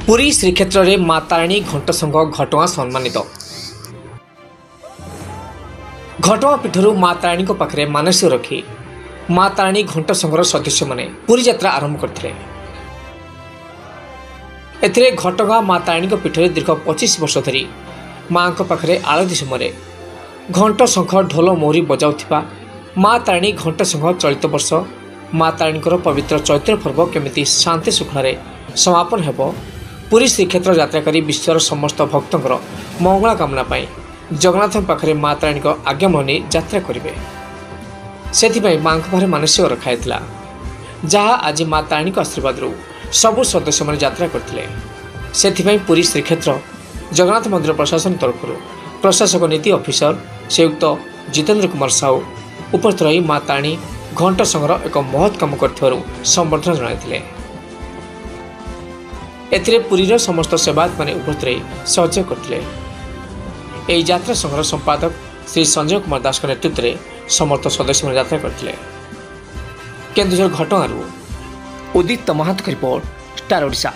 पुरी श्रीक्षेत्र में माँ तारिणी घंट संघ घटगां सम्मानित। घटगां पीठर माँ तारिणी पाखे मानसिक रखी माँ तारिणी घंट संघर सदस्य मैंने पुरी यात्रा आरंभ करते। घटगां माँ तारिणी पीठ में दीर्घ 25 वर्ष धरी माँ पाखे आरती समय घंट शंख ढोल मोहरी बजाउथिबा माँ तारिणी घंट संघ चलित वर्ष माँ तारिणी पवित्र चैत्र पर्व केमिति शांति सुखल समापन हेब पुरी श्रीक्षेत्र यात्रा करी विश्वर समस्त भक्तों मंगला कामना पाई जगन्नाथ पाखे माँ तारिणी आज्ञामन यात्रा करेंगे। से माँ पाखे मानसिक रखाई जहाँ आज माँ तारिणी आशीर्वाद सबु सदस्य मैंने यात्रा करते। से पुरी श्रीक्षेत्र जगन्नाथ मंदिर प्रशासन तरफ प्रशासक नीति ऑफिसर श्रीयुक्त जितेंद्र कुमार साहू उपस्थित रही माँ तारिणी घंट संघर एक महत् काम कर संबर्धना जनाई। एथिरे पुरीर समस्त सेवायत माने उपस्थित रही सहयोग करते। यह यात्रा संघर संपादक श्री संजय कुमार दास नेतृत्व में समस्त सदस्य मैंने यात्रा करते। केन्दुझर घटगां उदित महात रिपोर्ट स्टार ओडिशा।